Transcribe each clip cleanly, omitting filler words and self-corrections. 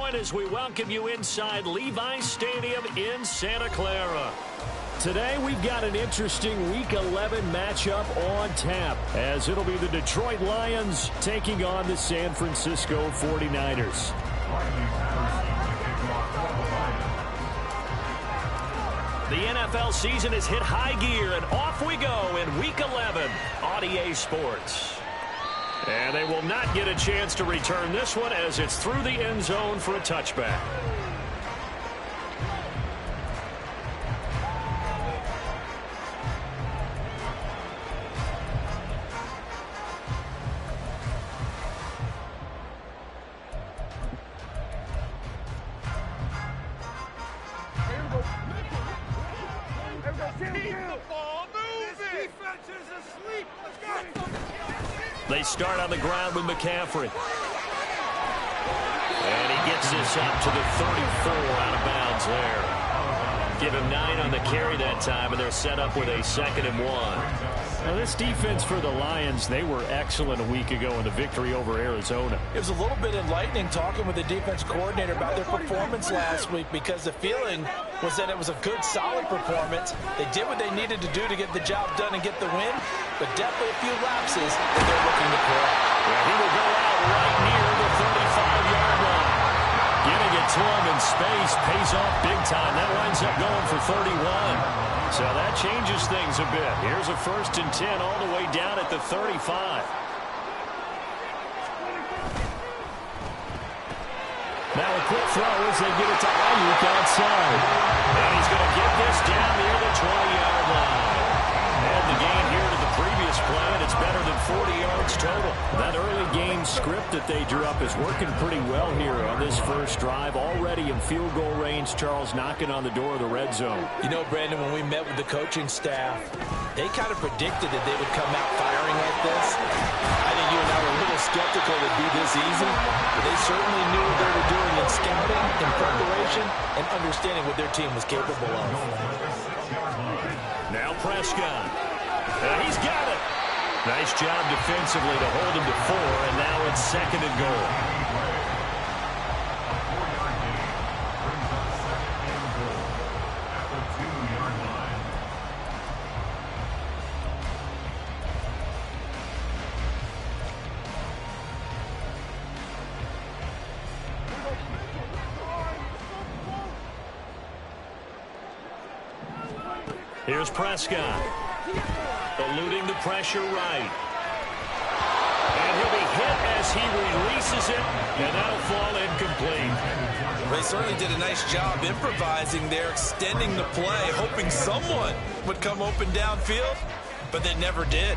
point as we welcome you inside Levi's Stadium in Santa Clara. Today we've got an interesting Week 11 matchup on tap, as it'll be the Detroit Lions taking on the San Francisco 49ers. The NFL season has hit high gear, and off we go in Week 11 on EA Sports. And they will not get a chance to return this one as it's through the end zone for a touchback. They start on the ground with McCaffrey. And he gets this up to the 34 out of bounds there. Give him 9 on the carry that time, and they're set up with a 2nd and 1. Now, this defense for the Lions, they were excellent a week ago in the victory over Arizona. It was a little bit enlightening talking with the defense coordinator about their performance last week, because the feeling was that it was a good, solid performance. They did what they needed to do to get the job done and get the win, but definitely a few lapses that they're looking to correct. Yeah, he will go out right near the 35-yard line. Getting it to him in space pays off big time. That winds up going for 31. So that changes things a bit. Here's a 1st and 10 all the way down at the 35. Now a quick throw as they get it to Ayuk outside. And he's going to get this down near the 20-yard line. And the gain here to the previous play, and it's better than 40 yards total. That early game script that they drew up is working pretty well here on this first drive. Already in field goal range, Charles knocking on the door of the red zone. You know, Brandon, when we met with the coaching staff, they kind of predicted that they would come out firing like this. I think you and I were a little skeptical it would be this easy, but they certainly knew what they were doing in scouting, in preparation, and understanding what their team was capable of. Now Prescott. He's got it. Nice job defensively to hold him to 4, and now it's 2nd and goal. Here's Prescott. Eluding the pressure right. And he'll be hit as he releases it, and that'll fall incomplete. They certainly did a nice job improvising there, extending the play, hoping someone would come open downfield, but they never did.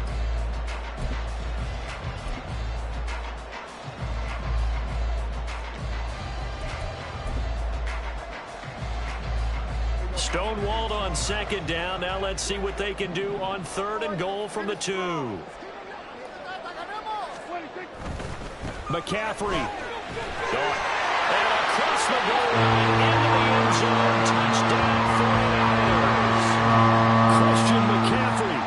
Stonewalled on 2nd down. Now let's see what they can do on 3rd and goal from the 2. McCaffrey. And across the goal line into the end zone. Touchdown 49ers. Christian McCaffrey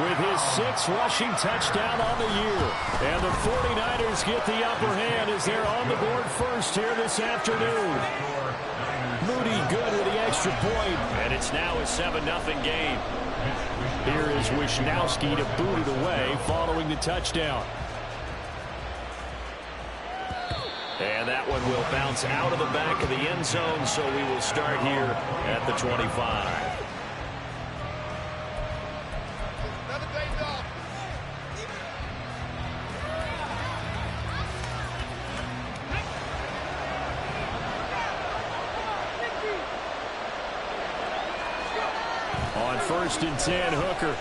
with his 6th rushing touchdown on the year. And the 49ers get the upper hand as they're on the board first here this afternoon. Moody good with the extra point, and it's now a 7-0 game. Here is Wisnowski to boot it away following the touchdown. And that one will bounce out of the back of the end zone, so we will start here at the 25. On 1st and 10, Hooker.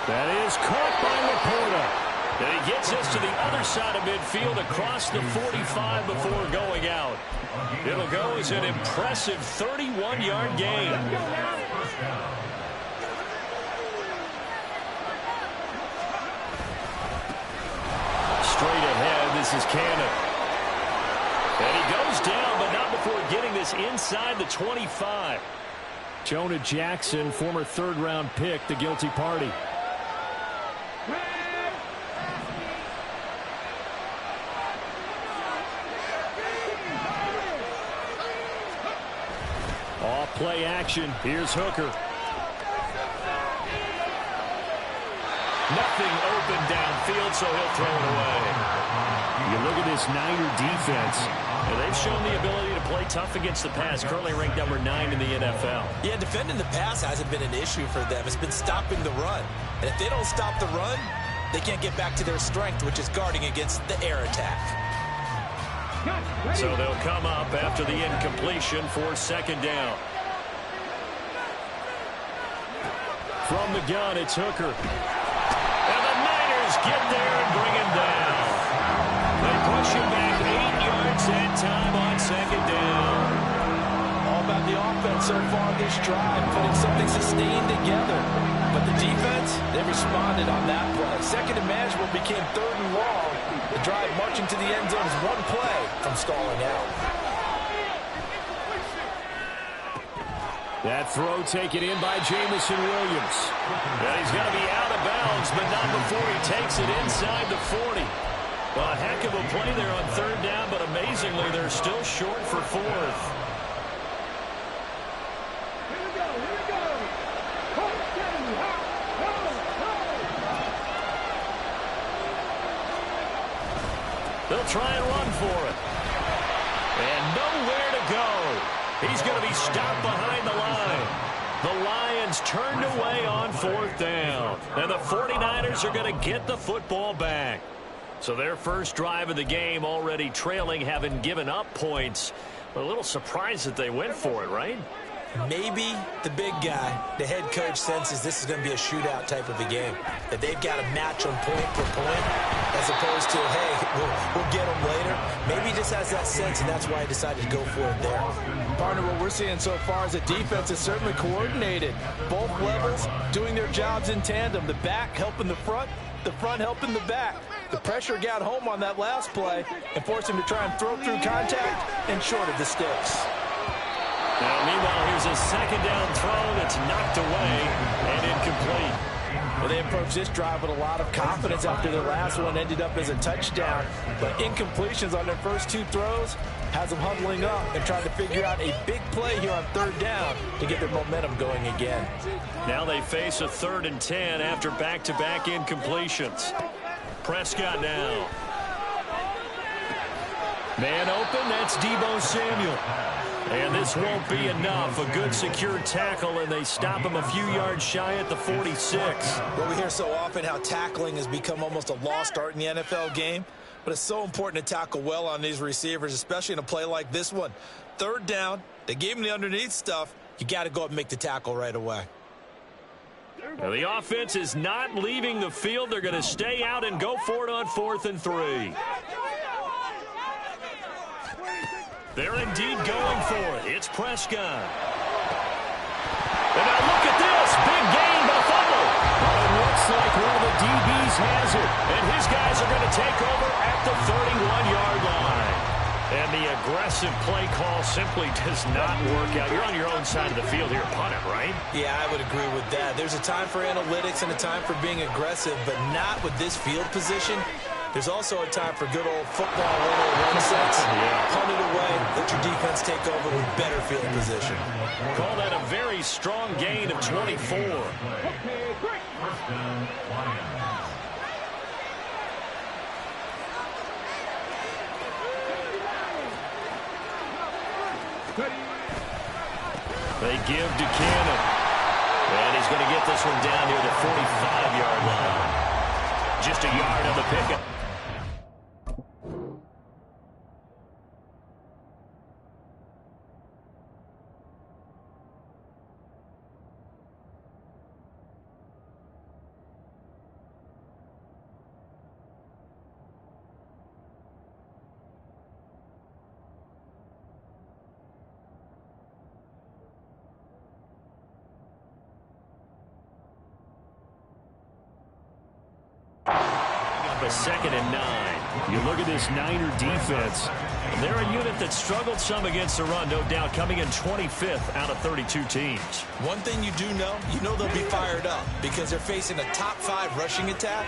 That is caught by Laporta. And he gets us to the other side of midfield across the 45 before going out. It'll go as an impressive 31-yard gain. Straight ahead, this is Cannon. And he goes down, but not before getting this inside the 25. Jonah Jackson, former 3rd-round pick, the guilty party. play action. Here's Hooker. Nothing open downfield, so he'll throw it away. You look at this Niner defense, and they've shown the ability to play tough against the pass, currently ranked number 9 in the NFL. Yeah, defending the pass hasn't been an issue for them. It's been stopping the run. And if they don't stop the run, they can't get back to their strength, which is guarding against the air attack. So they'll come up after the incompletion for second down. From the gun, it's Hooker. And the Niners get there and bring him down. They push him back 8 yards that time on second down. All about the offense so far this drive, putting something sustained together. But the defense, they responded on that play. Second and manageable became third and long. The drive marching to the end zone is one play from stalling out. That throw taken in by Jamison Williams. And he's going to be out of bounds, but not before he takes it inside the 40. A heck of a play there on third down, but amazingly, they're still short for fourth. They'll try and run for it. And nowhere to go. He's going to be stopped behind the line. The Lions turned away on fourth down. And the 49ers are going to get the football back. So their first drive of the game already trailing, having given up points. A little surprised that they went for it, right? Maybe the big guy, the head coach, senses this is going to be a shootout type of a game. That they've got a match on point per point, as opposed to, hey, we'll get them later. Maybe he just has that sense, and that's why he decided to go for it there. Partner, what we're seeing so far is the defense is certainly coordinated. Both levels doing their jobs in tandem. The back helping the front helping the back. The pressure got home on that last play and forced him to try and throw through contact and short of the sticks. Now, meanwhile, here's a second down throw that's knocked away and incomplete. Well, they approached this drive with a lot of confidence after their last one ended up as a touchdown. But incompletions on their first two throws has them huddling up and trying to figure out a big play here on third down to get their momentum going again. Now they face a 3rd and 10 after back-to-back incompletions. Prescott now. Man open, that's Deebo Samuel. And this won't be enough. A good secure tackle, and they stop him a few yards shy at the 46. Well, we hear so often how tackling has become almost a lost art in the NFL game. But it's so important to tackle well on these receivers, especially in a play like this one. Third down, they gave him the underneath stuff. You got to go up and make the tackle right away. Now the offense is not leaving the field. They're going to stay out and go for it on 4th and 3. They're indeed going for it. It's Prescott. And now look at this. Big gain, a fumble. But it looks like one of the DBs has it. And his guys are going to take over at the 31-yard line. And the aggressive play call simply does not work out. You're on your own side of the field here. Punt it, right? Yeah, I would agree with that. There's a time for analytics and a time for being aggressive, but not with this field position. There's also a time for good old football, run sets. Punt it away, let your defense take over with better field position. Call that a very strong gain of 24. They give to Cannon. And he's going to get this one down near the 45-yard line. Just a yard on the pickup. A 2nd and 9. You look at this Niner defense. They're a unit that struggled some against the run, no doubt, coming in 25th out of 32 teams. One thing you do know, they'll be fired up because they're facing a top 5 rushing attack.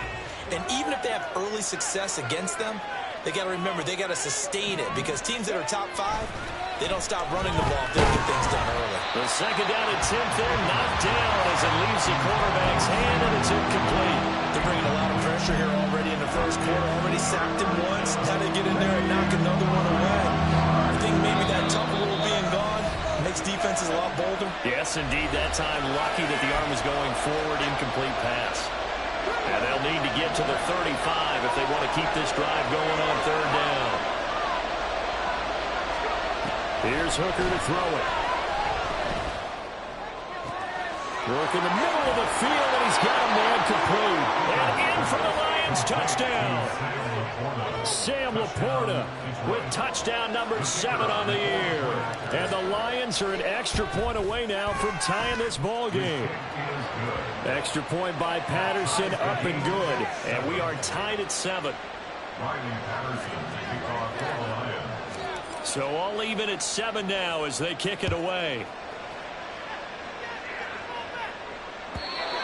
And even if they have early success against them, They got to remember, they got to sustain it because teams that are top 5, they don't stop running the ball if they get things done early. The second down and 10 there, knocked down as it leaves the quarterback's hand, and it's incomplete. They're bringing a lot of pressure here already in the first quarter. Already sacked him once. Got to get in there and knock another one away. I think maybe that tough rule being gone makes defenses a lot bolder. Yes, indeed. That time, lucky that the arm was going forward, incomplete pass. And they'll need to get to the 35 if they want to keep this drive going on third down. Here's Hooker to throw it. Work in the middle of the field, and he's got a man complete. And in for the Lions, touchdown. Sam Laporta with touchdown number 7 on the year. And the Lions are an extra point away now from tying this ball game. Extra point by Patterson, up and good. And we are tied at 7. So all even at 7 now as they kick it away.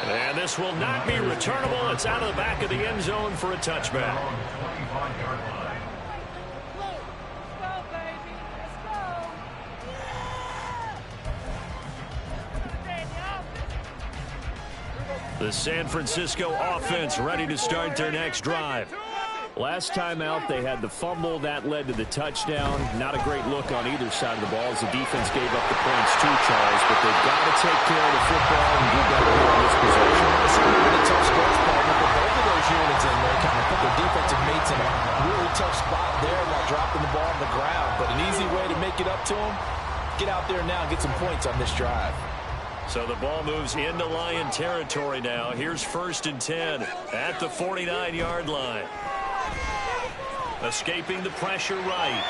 And this will not be returnable. It's out of the back of the end zone for a touchback. The San Francisco offense ready to start their next drive. Last time out, they had the fumble. That led to the touchdown. Not a great look on either side of the ball as the defense gave up the points too, Charles. But they've got to take care of the football and do better here in this possession. It's a really tough stretch, partner, but both of those units in there kind of put their defensive mates in a really tough spot there while dropping the ball on the ground. But an easy way to make it up to them, get out there now and get some points on this drive. So the ball moves into Lion territory now. Here's 1st and 10 at the 49-yard line. Escaping the pressure right.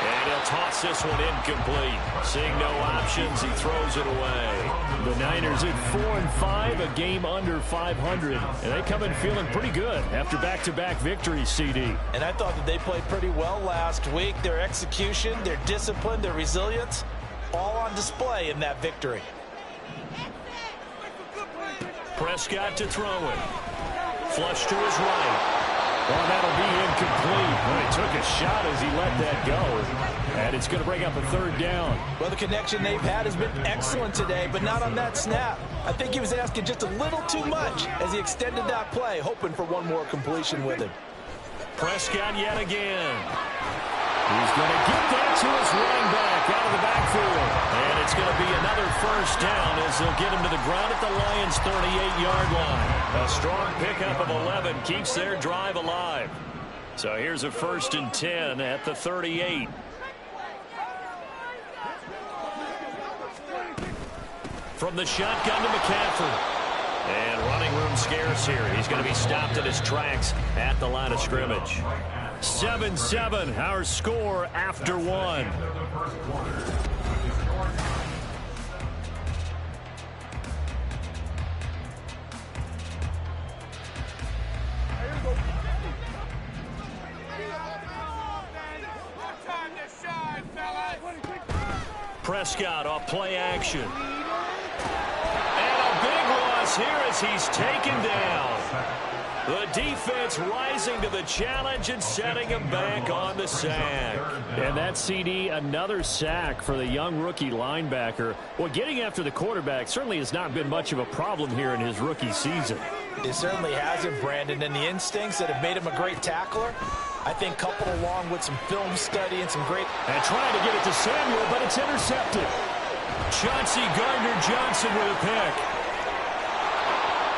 And he'll toss this one incomplete. Seeing no options, he throws it away. The Niners at 4-5, a game under 500. And they come in feeling pretty good after back-to-back victories, CD. And I thought that they played pretty well last week. Their execution, their discipline, their resilience, all on display in that victory. Prescott to throw it. Flush to his right. Well, that'll be incomplete. Well, he took a shot as he let that go. And it's going to bring up a 3rd down. Well, the connection they've had has been excellent today, but not on that snap. I think he was asking just a little too much as he extended that play, hoping for one more completion with him. Prescott yet again. He's going to get that to his running back out of the backfield. And it's going to be another 1st down as they'll get him to the ground at the Lions' 38-yard line. A strong pickup of 11 keeps their drive alive. So here's a 1st and 10 at the 38. From the shotgun to McCaffrey. And running room scarce here. He's going to be stopped in his tracks at the line of scrimmage. 7-7, our score after 1. Prescott off play action. And a big loss here as he's taken down. The defense rising to the challenge and setting him back on the sack. And that CD, another sack for the young rookie linebacker. Well, getting after the quarterback certainly has not been much of a problem here in his rookie season. It certainly hasn't, Brandon, and the instincts that have made him a great tackler, I think coupled along with some film study and some great... And trying to get it to Samuel, but it's intercepted. Chauncey Gardner-Johnson with a pick.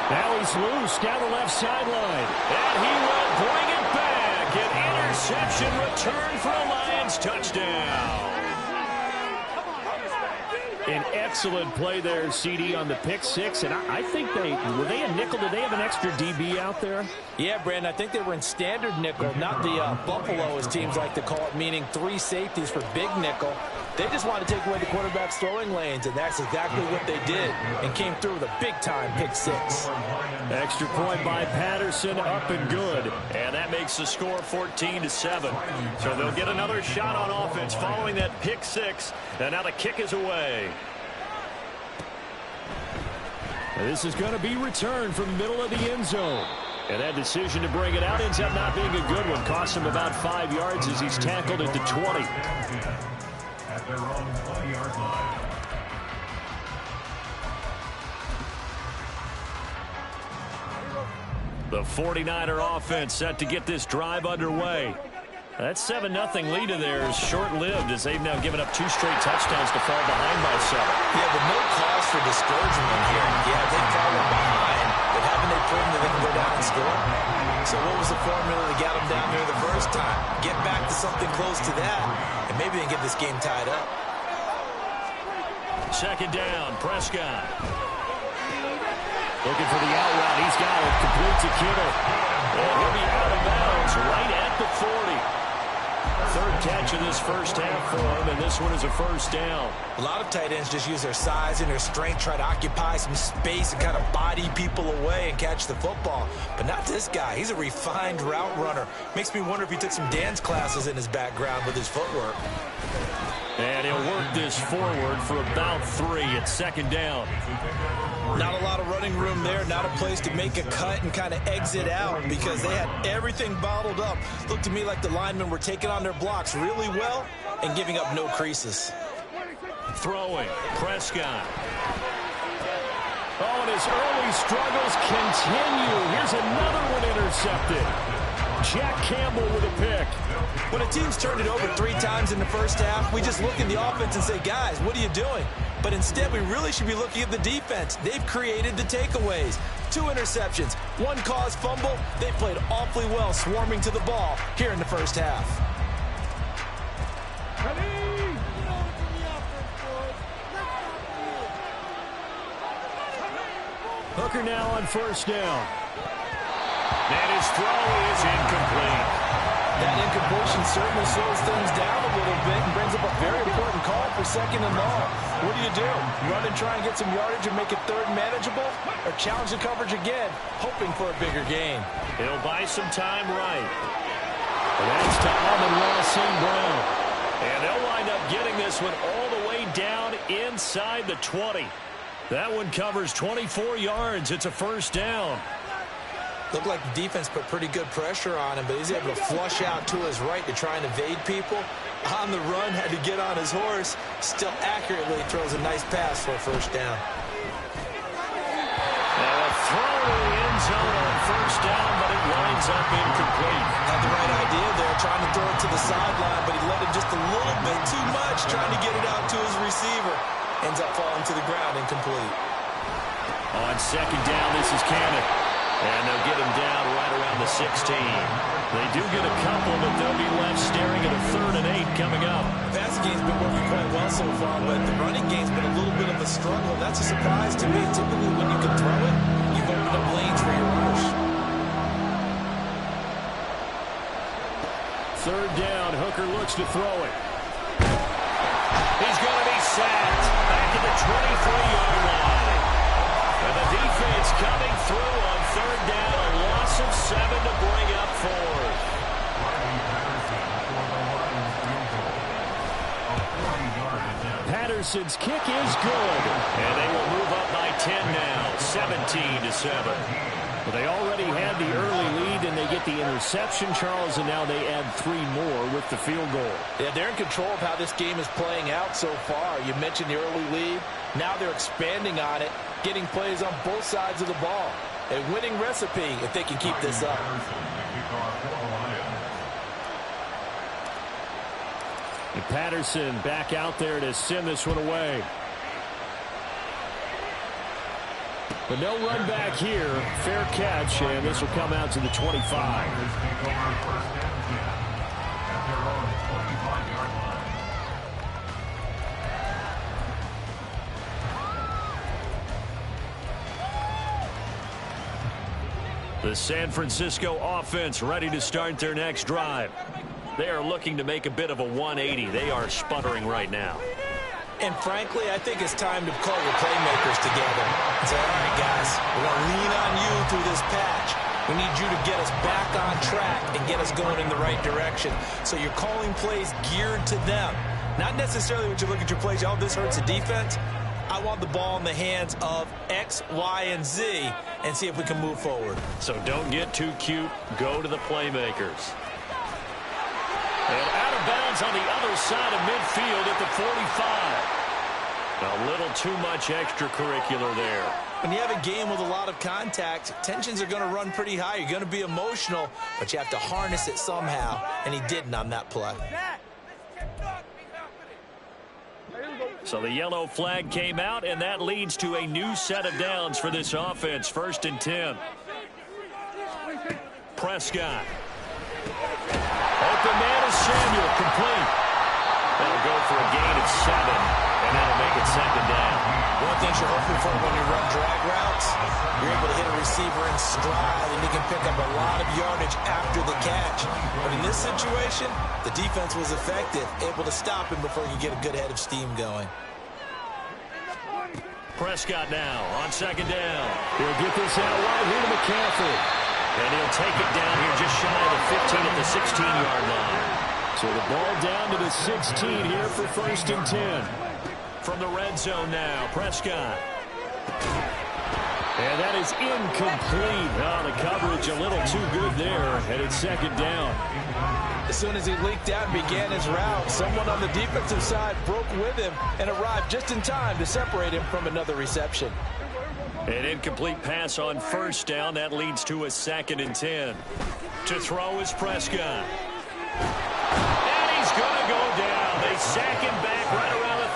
Now he's loose down the left sideline. And he will bring it back. An interception return for a Lions touchdown. An excellent play there, CD, on the pick six. And I think were they a nickel? Did they have an extra DB out there? Yeah, Brandon, I think they were in standard nickel, not the Buffalo, as teams like to call it, meaning 3 safeties for big nickel. They just wanted to take away the quarterback's throwing lanes, and that's exactly what they did, and came through with a big-time pick six. Extra point by Patterson, up and good. And that makes the score 14-7. So they'll get another shot on offense following that pick six, and now the kick is away. This is going to be returned from the middle of the end zone. And that decision to bring it out ends up not being a good one. Costs him about 5 yards as he's tackled at the 20. At their own 20-yard line. The 49er offense set to get this drive underway. That 7-0 lead of theirs short-lived as they've now given up 2 straight touchdowns to fall behind by 7. Yeah, but no cause for discouragement here. Yeah, they've fallen behind, but haven't they proven that they can go down and score? So what was the formula that got them down here the first time? Get back to something close to that, and maybe they can get this game tied up. Second down, Prescott. Looking for the out route. He's got it. Complete to Kittle. And he'll be out of bounds right at the 40. Third catch of this first half for him, and this one is a first down. A lot of tight ends just use their size and their strength, try to occupy some space and kind of body people away and catch the football. But not this guy. He's a refined route runner. Makes me wonder if he took some dance classes in his background with his footwork. And he'll work this forward for about 3 at second down. Not a lot of running room there, not a place to make a cut and kind of exit out because they had everything bottled up. Looked to me like the linemen were taking on their blocks really well and giving up no creases. Throwing, Prescott. Oh, and his early struggles continue. Here's another one intercepted. Jack Campbell with a pick. When a team's turned it over 3 times in the first half, we just look at the offense and say, guys, what are you doing? But instead, we really should be looking at the defense. They've created the takeaways. 2 interceptions, 1 caused fumble. They played awfully well swarming to the ball here in the first half. Hooker now on first down. And his throw is incomplete. That incompletion certainly slows things down a little bit and brings up a very important call for second and long. What do? Run and try and get some yardage and make it third manageable? Or challenge the coverage again, hoping for a bigger gain? He'll buy some time right. And that's to Amon-Ra St. Brown. And they'll wind up getting this one all the way down inside the 20. That one covers 24 yards. It's a first down. Looked like the defense put pretty good pressure on him, but he's able to flush out to his right to try and evade people. On the run, had to get on his horse. Still accurately throws a nice pass for a first down. And a throw to the end zone on first down, but it winds up incomplete. Had the right idea there, trying to throw it to the sideline, but he let it just a little bit too much, trying to get it out to his receiver. Ends up falling to the ground, incomplete. On second down, this is Cannon. And they'll get him down right around the 16. They do get a couple, but they'll be left staring at a 3rd and 8 coming up. The passing game's been working quite well so far, but the running game's been a little bit of a struggle. That's a surprise to me. Typically, when you can throw it, you've opened up lanes for your runners. 3rd down, Hooker looks to throw it. He's going to be sacked back at the 23-yard line. And the defense coming through on 3rd down, a loss of 7 to bring up 4th. Patterson's kick is good, and they will move up by 10 now, 17-7. But they already had the early lead, and they get the interception, Charles, and now they add 3 more with the field goal. Yeah, they're in control of how this game is playing out so far. You mentioned the early lead. Now they're expanding on it, getting plays on both sides of the ball. A winning recipe if they can keep this up. And Patterson back out there to send this one away. But no run back here. Fair catch, and this will come out to the 25. The San Francisco offense ready to start their next drive. They are looking to make a bit of a 180. They are sputtering right now. And frankly, I think it's time to call your playmakers together and say, all right, guys, we're going to lean on you through this patch. We need you to get us back on track and get us going in the right direction. So you're calling plays geared to them. Not necessarily when you look at your plays, oh, this hurts the defense. I want the ball in the hands of X, Y, and Z and see if we can move forward. So don't get too cute. Go to the playmakers. And out of bounds on the other side of midfield at the 45. A little too much extracurricular there. When you have a game with a lot of contact, tensions are going to run pretty high. You're going to be emotional, but you have to harness it somehow, and he didn't on that play. So the yellow flag came out, and that leads to a new set of downs for this offense. 1st and 10. Prescott. Open man is Samuel, complete. That'll go for a gain of 7, and that'll make it 2nd down. One thing you're hoping for when you run drag routes, you're able to hit a receiver in stride, and he can pick up a lot of yardage after the catch. But in this situation, the defense was effective, able to stop him before he could get a good head of steam going. Prescott now on 2nd down. He'll get this out right here to McCaffrey. And he'll take it down here just shy of the 15 at the 16-yard line. So the ball down to the 16 here for 1st and 10. From the red zone now, Prescott. And that is incomplete. Oh, the coverage a little too good there, and it's 2nd down. As soon as he leaked out and began his route, someone on the defensive side broke with him and arrived just in time to separate him from another reception. An incomplete pass on 1st down. That leads to a 2nd and 10. To throw is Prescott. And he's going to go down. They sack him back right around the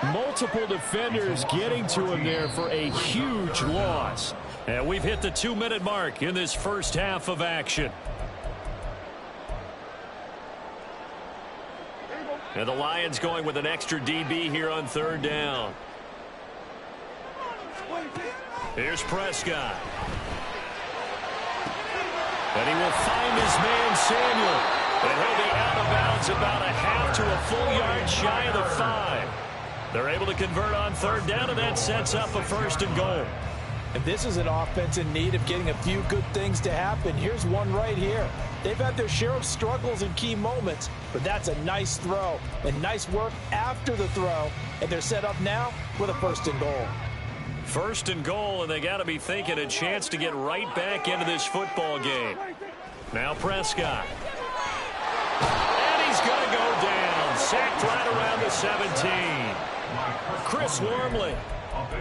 30. Multiple defenders getting to him there for a huge loss. And we've hit the 2-minute mark in this first half of action. And the Lions going with an extra DB here on 3rd down. Here's Prescott. And he will find his man Samuel. And he'll be out of bounds about a half to a full yard shy of the 5. They're able to convert on 3rd down, and that sets up a 1st and goal. And this is an offense in need of getting a few good things to happen. Here's one right here. They've had their share of struggles in key moments, but that's a nice throw and nice work after the throw. And they're set up now with a 1st and goal. 1st and goal, and they got to be thinking a chance to get right back into this football game. Now Prescott. And he's going to go down. Sacked right around the 17. Chris Wormley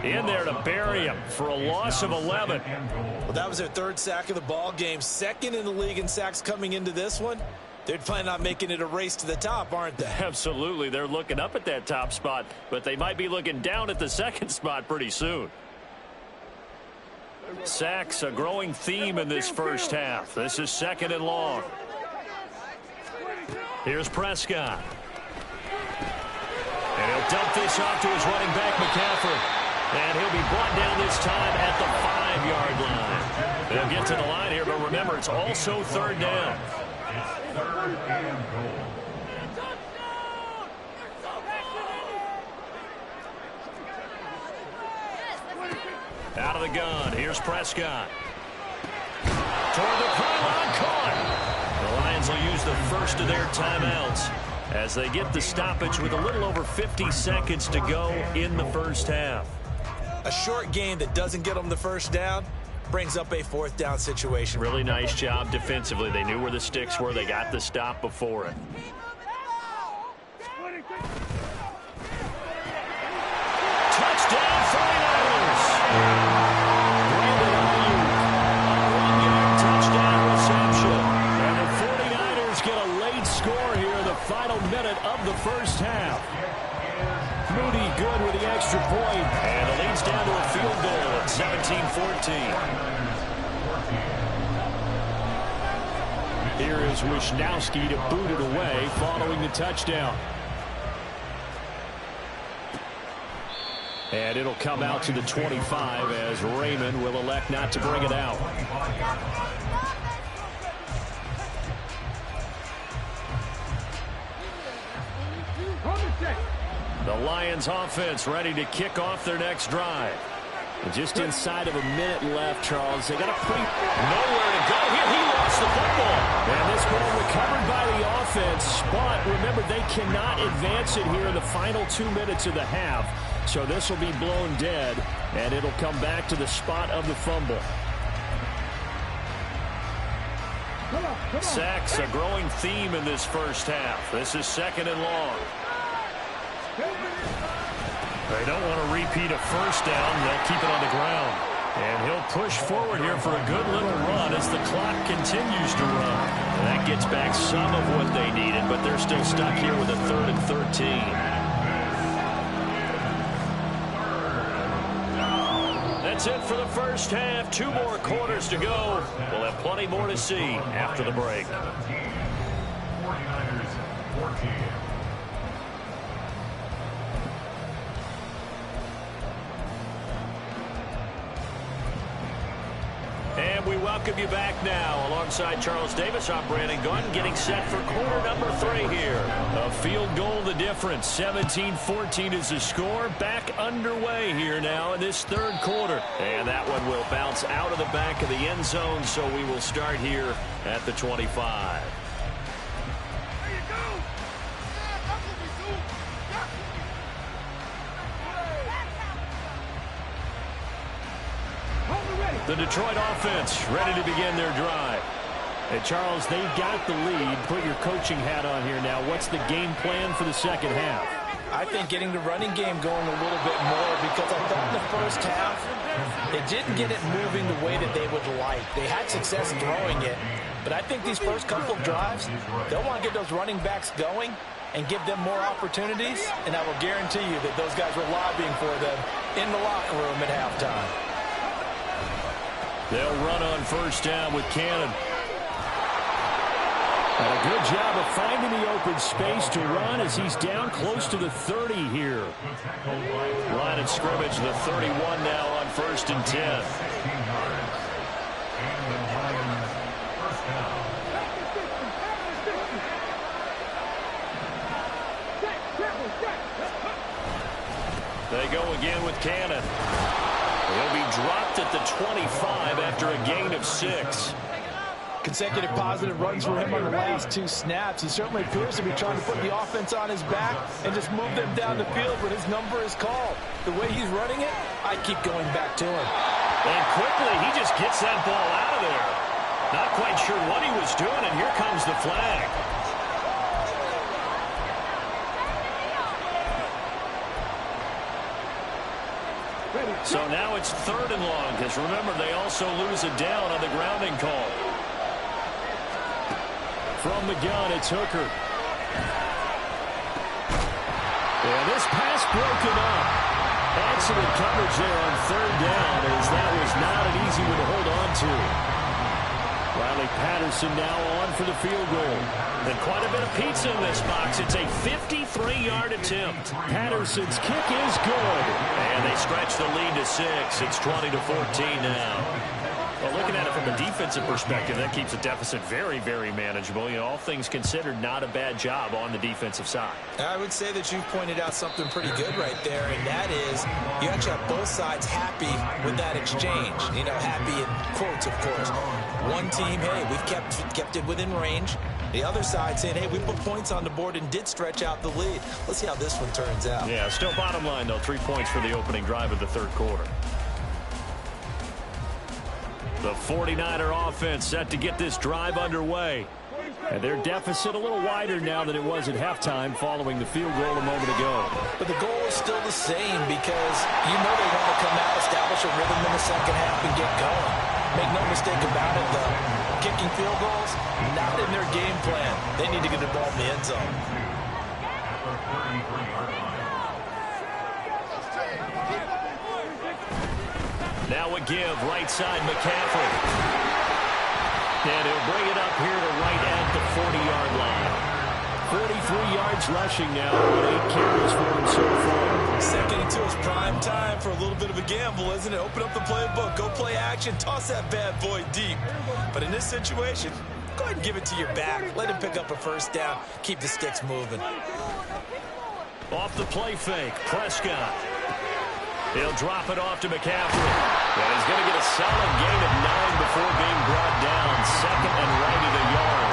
in there to bury him for a loss of 11. Well, that was their 3rd sack of the ball game. 2nd in the league in sacks coming into this one. They're planning on making it a race to the top, aren't they? Absolutely. They're looking up at that top spot, but they might be looking down at the 2nd spot pretty soon. Sacks, a growing theme in this first half. This is 2nd and long. Here's Prescott. And he'll dump this off to his running back, McCaffrey. And he'll be brought down this time at the 5-yard line. They'll get to the line here, but remember, it's also 3rd down. 3rd and goal. Out of the gun, here's Prescott. Toward the pylon, caught. The Lions will use the first of their timeouts as they get the stoppage with a little over 50 seconds to go in the first half. A short game that doesn't get them the 1st down brings up a 4th down situation. Really nice job defensively. They knew where the sticks were. They got the stop before it. Touchdown 49ers! Touchdown reception. And the 49ers get a late score here in the final minute of the first half. Moody good with the extra point. And it leads down to a field goal at 17-14. Here is Wisnowski to boot it away following the touchdown. And it'll come out to the 25 as Raymond will elect not to bring it out. The Lions offense ready to kick off their next drive. And just inside of a minute left, Charles. They got a pretty nowhere to go here. He lost the football. And this ball recovered by the offense. But remember, they cannot advance it here in the final 2 minutes of the half. So this will be blown dead, and it'll come back to the spot of the fumble. Sacks, a growing theme in this first half. This is 2nd and long. They don't want to repeat a first down. They'll keep it on the ground. And he'll push forward here for a good little run as the clock continues to run. And that gets back some of what they needed, but they're still stuck here with a 3rd and 13. That's it for the first half. 2 more quarters to go. We'll have plenty more to see after the break. 49ers 14. And we welcome you back now. Alongside Charles Davis, I'm Brandon Gunn, getting set for quarter number 3 here. A field goal the difference. 17-14 is the score. Back underway here now in this 3rd quarter. And that one will bounce out of the back of the end zone, so we will start here at the 25. The Detroit offense ready to begin their drive. And Charles, they've got the lead. Put your coaching hat on here now. What's the game plan for the second half? I think getting the running game going a little bit more, because I thought in the first half they didn't get it moving the way that they would like. They had success throwing it, but I think these first couple of drives, they'll want to get those running backs going and give them more opportunities, and I will guarantee you that those guys were lobbying for them in the locker room at halftime. They'll run on first down with Cannon. And a good job of finding the open space to run as he's down close to the 30 here. Line of scrimmage, the 31 now on 1st and 10. They go again with Cannon. He'll be dropped at the 25 after a gain of 6. Consecutive positive runs for him on the last 2 snaps. He certainly appears to be trying to put the offense on his back and just move them down the field when his number is called. The way he's running it, I keep going back to him. And quickly, he just gets that ball out of there. Not quite sure what he was doing, and here comes the flag. So now it's 3rd and long, because remember, they also lose a down on the grounding call. From the gun, it's Hooker. And this pass broken up. Excellent coverage there on 3rd down, as that was not an easy one to hold on to. Riley Patterson now on for the field goal. And quite a bit of pizza in this box. It's a 53-yard attempt. Patterson's kick is good. And they stretch the lead to 6. It's 20-14 now. Well, looking at it from a defensive perspective, that keeps the deficit very, very manageable. You know, all things considered, not a bad job on the defensive side. I would say that you've pointed out something pretty good right there, and that is you actually have both sides happy with that exchange. You know, happy in quotes, of course. One team, hey, we've kept it within range. The other side saying, hey, we put points on the board and did stretch out the lead. Let's see how this one turns out. Yeah, still bottom line, though, 3 points for the opening drive of the 3rd quarter. The 49er offense set to get this drive underway. And their deficit a little wider now than it was at halftime following the field goal a moment ago. But the goal is still the same, because you know they want to come out, establish a rhythm in the second half, and get going. Make no mistake about it, though. Kicking field goals, not in their game plan. They need to get the ball in the end zone. Now a give, right side, McCaffrey. And he'll bring it up here to right at the 40-yard line. 43 yards rushing now, 8 carries for him so far. Second into his prime time for a little bit of a gamble, isn't it? Open up the playbook, go play action, toss that bad boy deep. But in this situation, go ahead and give it to your back. Let him pick up a first down, keep the sticks moving. Off the play fake, Prescott. He'll drop it off to McCaffrey. And he's going to get a solid gain of 9 before being brought down. 2nd and right at a yard.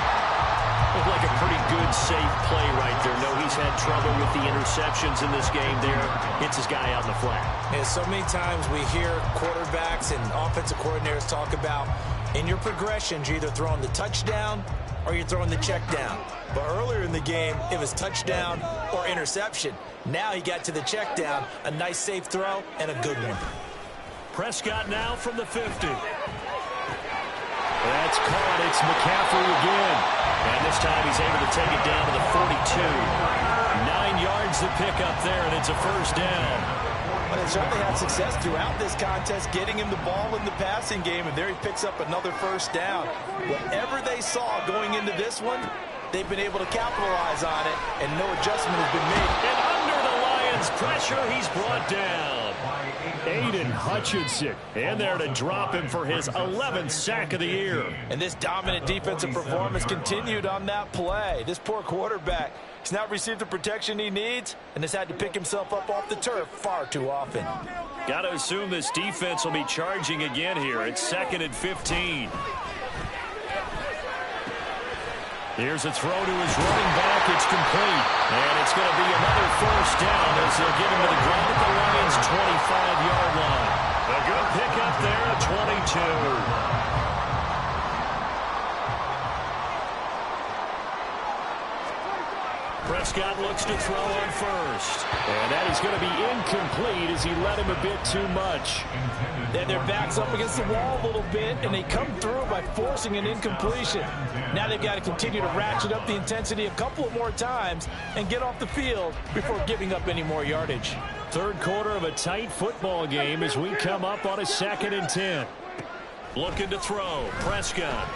Looked like a pretty good, safe play right there. No, he's had trouble with the interceptions in this game there. Hits his guy out in the flat. And so many times we hear quarterbacks and offensive coordinators talk about in your progressions, you're either throwing the touchdown or you're throwing the check down. But earlier in the game, it was touchdown or interception. Now he got to the check down, a nice safe throw, and a good one. Prescott now from the 50. That's caught. It's McCaffrey again. And this time he's able to take it down to the 42. 9 yards to pick up there, and it's a first down. Well, they certainly had success throughout this contest, getting him the ball in the passing game, and there he picks up another first down. Whatever they saw going into this one, they've been able to capitalize on it, and no adjustment has been made. And under the Lions' pressure, he's brought down. Aiden Hutchinson in there to drop him for his 11th sack of the year. And this dominant defensive performance continued on that play. This poor quarterback has not received the protection he needs and has had to pick himself up off the turf far too often. Got to assume this defense will be charging again here. It's 2nd and 15. Here's a throw to his running back. It's complete. And it's going to be another first down as they'll get him to the ground at the Lions' 25-yard line. A good pickup there at 22. Prescott looks to throw on first. And that is going to be incomplete as he led him a bit too much. Then their back's up against the wall a little bit, and they come through by forcing an incompletion. Now they've got to continue to ratchet up the intensity a couple of more times and get off the field before giving up any more yardage. Third quarter of a tight football game as we come up on a 2nd and 10. Looking to throw. Prescott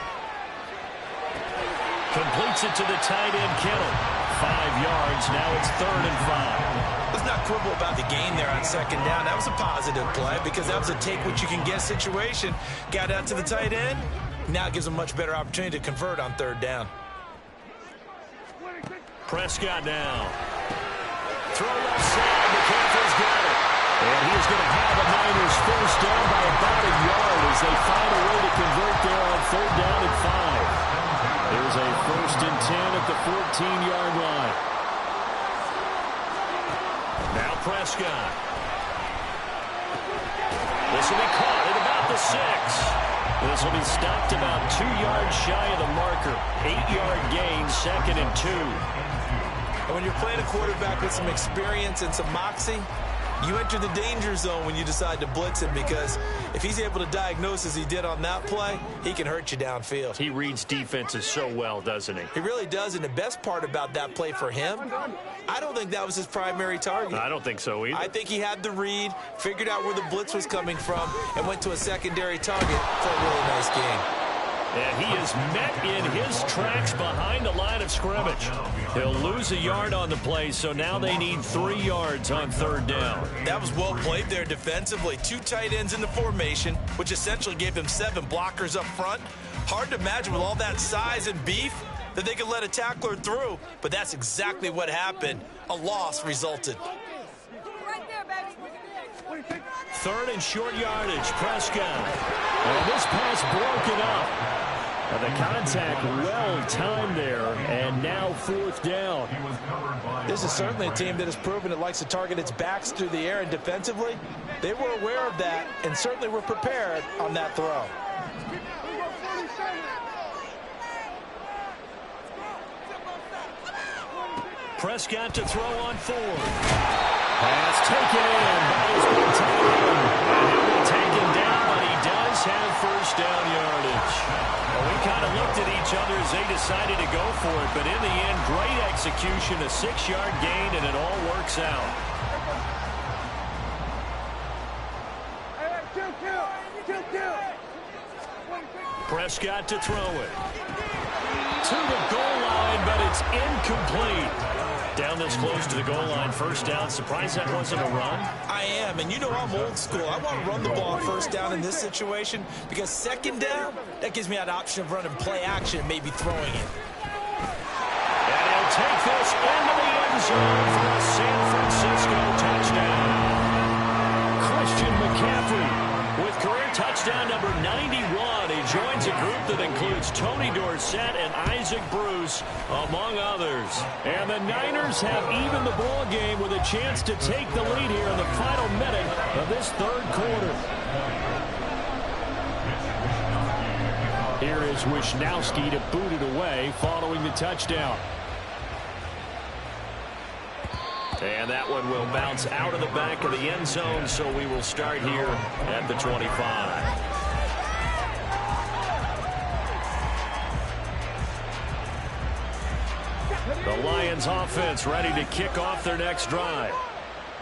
completes it to the tight end, Kittle. 5 yards. Now it's 3rd and 5. Let's not quibble about the gain there on 2nd down. That was a positive play because that was a take-what-you-can-get situation. Got out to the tight end. Now it gives them a much better opportunity to convert on 3rd down. Prescott now. Throw left side. McCaffrey's got it. And he's going to have a Niners first down by about a yard as they find a way to convert there on 3rd down and 5. There's a 1st and 10 at the 14-yard line. Now Prescott. This will be caught at about the 6. This will be stopped about 2 yards shy of the marker. 8-yard gain, 2nd and 2. And when you're playing a quarterback with some experience and some moxie, you enter the danger zone when you decide to blitz him because if he's able to diagnose as he did on that play, he can hurt you downfield. He reads defenses so well, doesn't he? He really does, and the best part about that play for him, I don't think that was his primary target. I don't think so either. I think he had the read, figured out where the blitz was coming from, and went to a secondary target for a really nice game. And he is met in his tracks behind the line of scrimmage. He'll lose a yard on the play, so now they need 3 yards on 3rd down. That was well played there defensively. 2 tight ends in the formation, which essentially gave them 7 blockers up front. Hard to imagine with all that size and beef that they could let a tackler through, but that's exactly what happened. A loss resulted. Third and short yardage, Prescott. And this pass broken up. And the contact well-timed there, and now 4th down. This is certainly a team that has proven it likes to target its backs through the air, and defensively, they were aware of that and certainly were prepared on that throw. Prescott to throw on 4th. Pass taken in by his big tight end. And he'll be taken down, but he does have first down yardage. Well, we kind of looked at each other as they decided to go for it, but in the end, great execution, a 6-yard gain, and it all works out. Prescott to throw it. To the goal line, but it's incomplete. Down this close to the goal line, first down. Surprised that wasn't a run? I am, and you know I'm old school. I want to run the ball first down in this situation because 2nd down, that gives me that option of running play action and maybe throwing it. And he'll take this into the end zone for a San Francisco touchdown. Christian McCaffrey with career touchdown number 91. He joins a group that includes Tony Dorsett and Isaac Bruce, among others. And the Niners have evened the ball game with a chance to take the lead here in the final minute of this third quarter. Here is Wisnowski to boot it away following the touchdown. And that one will bounce out of the back of the end zone, so we will start here at the 25. The Lions offense ready to kick off their next drive.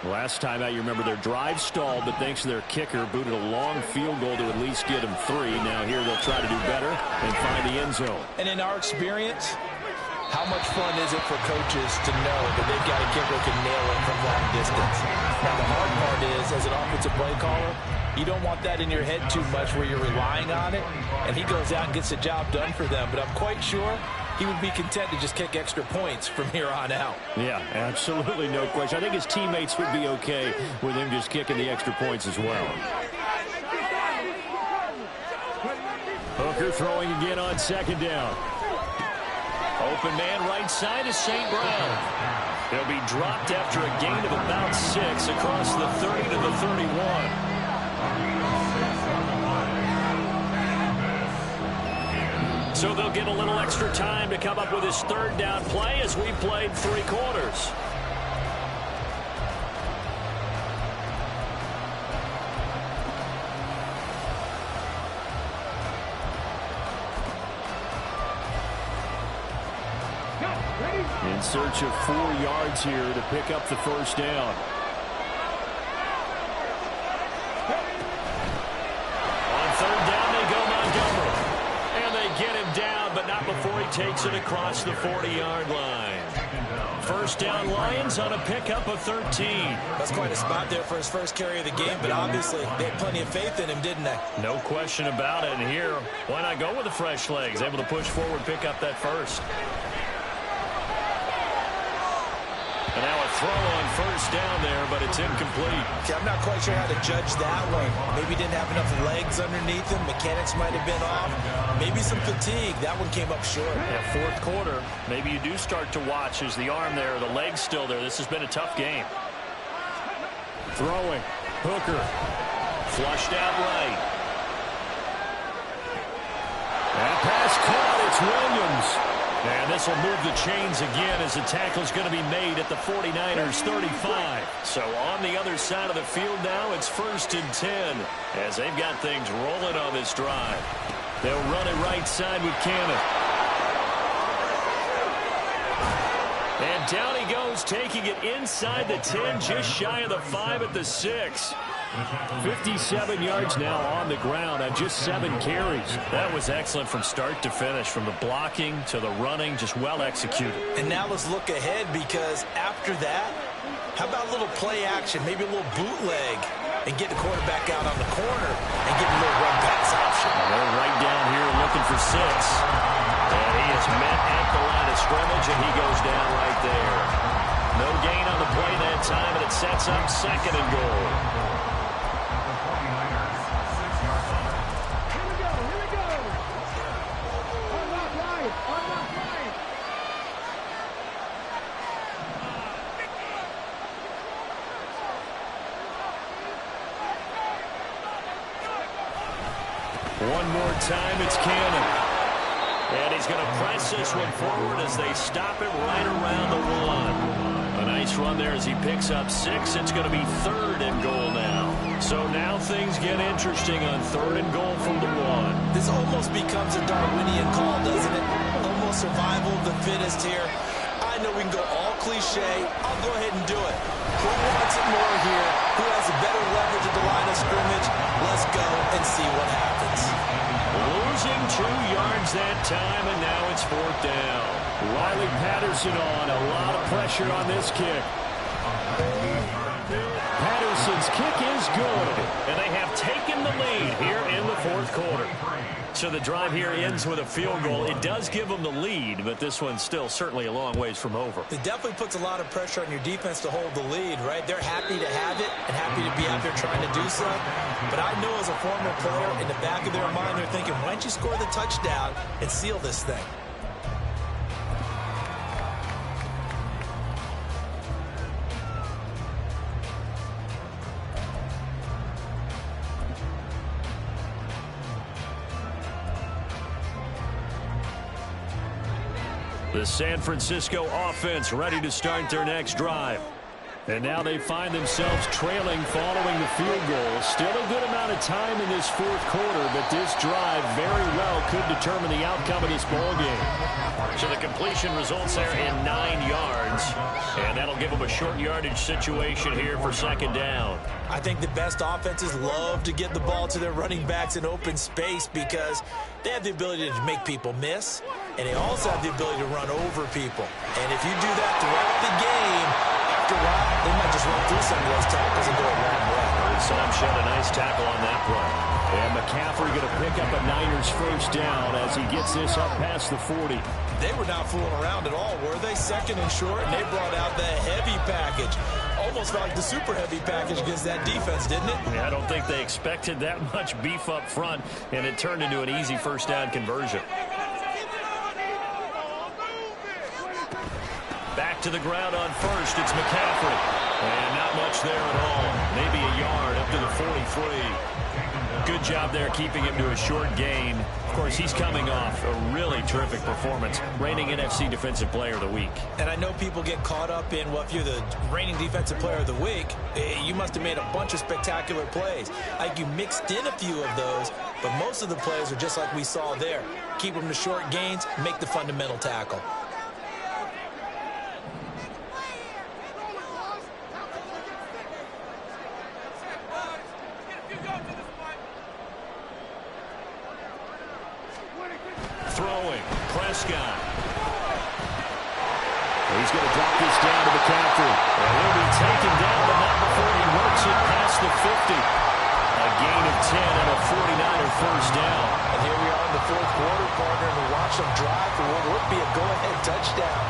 Last time out, you remember their drive stalled, but thanks to their kicker, booted a long field goal to at least get them 3. Now here they'll try to do better and find the end zone. And in our experience, how much fun is it for coaches to know that they've got a kicker who can nail it from long distance? Now, the hard part is, as an offensive play caller, you don't want that in your head too much where you're relying on it, and he goes out and gets the job done for them. But I'm quite sure he would be content to just kick extra points from here on out. Yeah, absolutely no question. I think his teammates would be okay with him just kicking the extra points as well. Hooker throwing again on second down. Open man right side is St. Brown. He'll be dropped after a gain of about 6 across the 30 to the 31. So they'll get a little extra time to come up with his third down play as we played 3 quarters. In search of 4 yards here to pick up the first down. On third down, they go Montgomery. And they get him down, but not before he takes it across the 40-yard line. First down Lions on a pickup of 13. That's quite a spot there for his first carry of the game, but obviously they had plenty of faith in him, didn't they? No question about it. And here, why not go with the fresh legs? Able to push forward, pick up that first. And now a throw on first down there, but it's incomplete. Okay, I'm not quite sure how to judge that one. Maybe didn't have enough legs underneath him. Mechanics might have been off. Maybe some fatigue. That one came up short. Yeah, fourth quarter, maybe you do start to watch. Is the arm there, the leg's still there? This has been a tough game. Throwing. Hooker. Flushed out right. And pass caught. It's Williams. And this will move the chains again as the tackle is going to be made at the 49ers 35. So on the other side of the field now, it's 1st and 10 as they've got things rolling on this drive. They'll run it right side with Cannon. And down he goes, taking it inside the 10, just shy of the 5 at the 6. 57 yards now on the ground on just 7 carries. That was excellent from start to finish, from the blocking to the running, just well executed. And now let's look ahead, because after that, how about a little play action, maybe a little bootleg, and get the quarterback out on the corner and get a little run pass option. They're right down here looking for 6. And he is met at the line of scrimmage, and he goes down right there. No gain on the play that time, and it sets up 2nd and goal. One more time, it's Cannon. And he's going to press this one forward as they stop it right around the 1. A nice run there as he picks up 6. It's going to be 3rd and goal now. So now things get interesting on 3rd and goal from the 1. This almost becomes a Darwinian call, doesn't it? Almost survival of the fittest here. I know we can go all cliche. I'll go ahead and do it. Who wants it more here? Who has a better leverage at the line of scrimmage? Let's go and see what happens. Losing 2 yards that time, and now it's 4th down. Riley Patterson on. A lot of pressure on this kick. Patterson's kick is good, and they have taken the lead here in the 4th quarter. So the drive here ends with a field goal. It does give them the lead, but this one's still certainly a long ways from over. It definitely puts a lot of pressure on your defense to hold the lead, right? They're happy to have it and happy to be out there trying to do so. But I know as a former player, in the back of their mind, they're thinking, why don't you score the touchdown and seal this thing? The San Francisco offense ready to start their next drive. And now they find themselves trailing following the field goal. Still a good amount of time in this fourth quarter, but this drive very well could determine the outcome of this ball game. So the completion results there in 9 yards, and that'll give them a short yardage situation here for second down. I think the best offenses love to get the ball to their running backs in open space because they have the ability to make people miss, and they also have the ability to run over people. And if you do that throughout the game, after a while, they might just run through some of those tackles and go a long way. We saw him shed a nice tackle on that play. And McCaffrey going to pick up a Niners first down as he gets this up past the 40. They were not fooling around at all, were they? Second and short, and they brought out the heavy package. Almost like the super heavy package against that defense, didn't it? Yeah, I don't think they expected that much beef up front, and it turned into an easy first down conversion. Back to the ground on first, it's McCaffrey. And not much there at all. Maybe a yard up to the 43. Good job there keeping him to a short gain. Of course, he's coming off a really terrific performance, reigning NFC Defensive Player of the Week. And I know people get caught up in, well, if you're the reigning Defensive Player of the Week, you must have made a bunch of spectacular plays. Like you mixed in a few of those, but most of the plays are just like we saw there. Keep them to short gains, make the fundamental tackle. Throwing, Prescott. He's going to drop this down to McCaffrey. And he'll be taken down, but not before he works it past the 50. A gain of 10 and a 49er first down. And here we are in the fourth quarter, partner, and we watch them drive for what would be a go-ahead touchdown.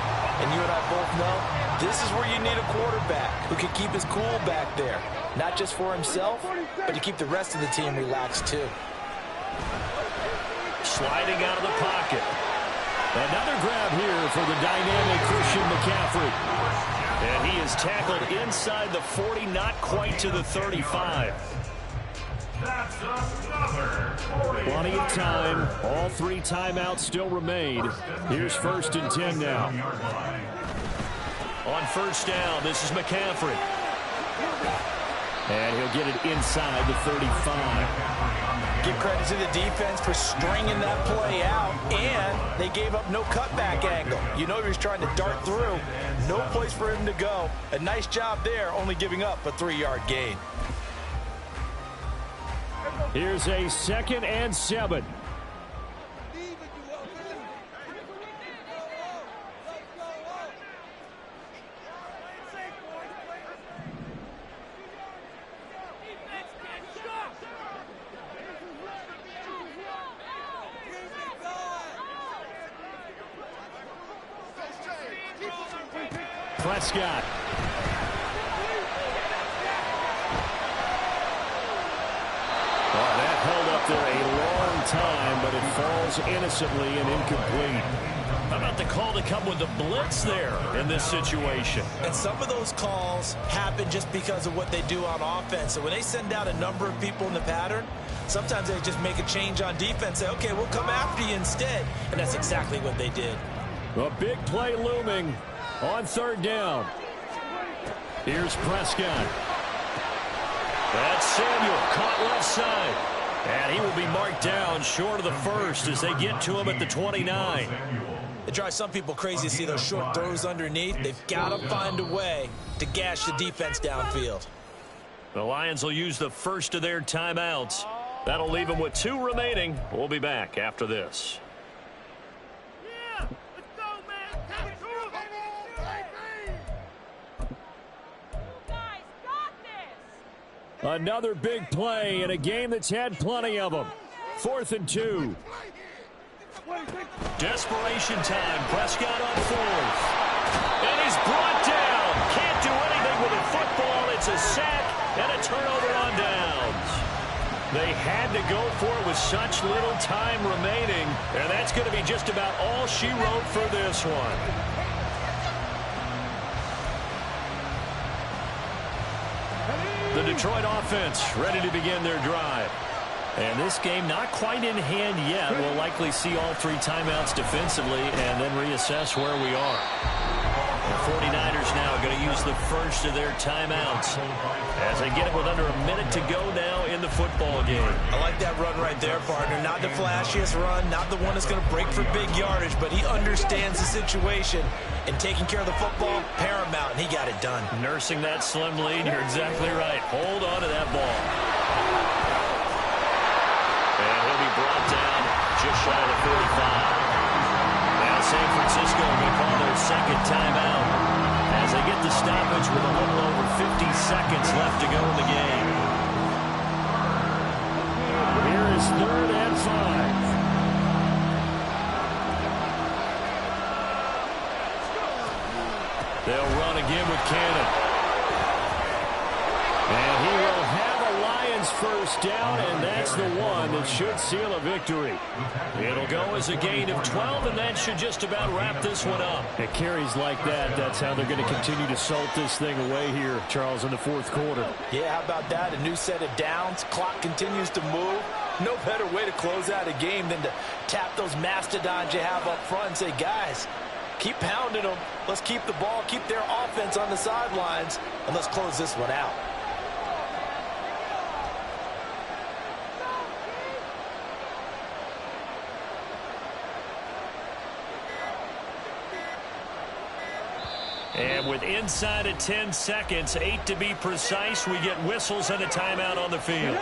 And you and I both know this is where you need a quarterback who can keep his cool back there. Not just for himself, but to keep the rest of the team relaxed too. Sliding out of the pocket. Another grab here for the dynamic Christian McCaffrey. And he is tackled inside the 40, not quite to the 35. Plenty of time. All 3 timeouts still remain. Here's first and 10 now. On first down, this is McCaffrey. And he'll get it inside the 35. Give credit to the defense for stringing that play out, and they gave up no cutback angle. You know he was trying to dart through. No place for him to go. A nice job there, only giving up a 3-yard gain. Here's a 2nd and 7. Prescott. Oh, that held up there a long time, but it falls innocently and incomplete. How about the call to come with the blitz there in this situation? And some of those calls happen just because of what they do on offense. So when they send out a number of people in the pattern, sometimes they just make a change on defense. Say, okay, we'll come after you instead. And that's exactly what they did. A big play looming on third down. Here's Prescott. That's Samuel, caught left side. And he will be marked down short of the first as they get to him at the 29. It drives some people crazy to see those short throws underneath. They've got to find a way to gash the defense downfield. The Lions will use the first of their timeouts. That'll leave them with 2 remaining. We'll be back after this. Another big play in a game that's had plenty of them. 4th and 2. Desperation time. Prescott on fourth. And he's brought down. Can't do anything with a football. It's a sack and a turnover on downs. They had to go for it with such little time remaining. And that's going to be just about all she wrote for this one. The Detroit offense ready to begin their drive. And this game not quite in hand yet. We'll likely see all three timeouts defensively and then reassess where we are. The 49ers now going to use the first of their timeouts as they get it with under a minute to go now in the football game. I like that run right there, partner. Not the flashiest run, not the one that's going to break for big yardage, but he understands the situation, and taking care of the football, paramount, and he got it done. Nursing that slim lead, you're exactly right. Hold on to that ball. And he'll be brought down just shy of the 45. Now San Francisco are going to call their second timeout as they get the stoppage with a little over 50 seconds left to go in the game. Here is 3rd and 5. They'll run again with Cannon. And he will have a Lions first down, and that's the one that should seal a victory. It'll go as a gain of 12, and that should just about wrap this one up. It carries like that. That's how they're going to continue to salt this thing away here, Charles, in the fourth quarter. Yeah, how about that? A new set of downs. Clock continues to move. No better way to close out a game than to tap those mastodons you have up front and say, guys, keep pounding them. Let's keep the ball, keep their offense on the sidelines, and let's close this one out. And with inside of 10 seconds, 8 to be precise, we get whistles and a timeout on the field.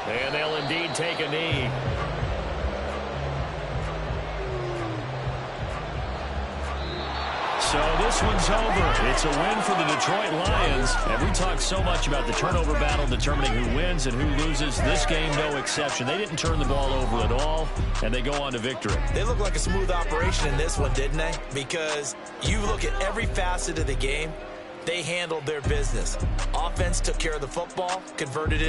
And they'll indeed take a knee. So this one's over. It's a win for the Detroit Lions. And we talk so much about the turnover battle determining who wins and who loses. This game, no exception. They didn't turn the ball over at all, and they go on to victory. They look like a smooth operation in this one, didn't they? Because you look at every facet of the game, they handled their business. Offense took care of the football, converted it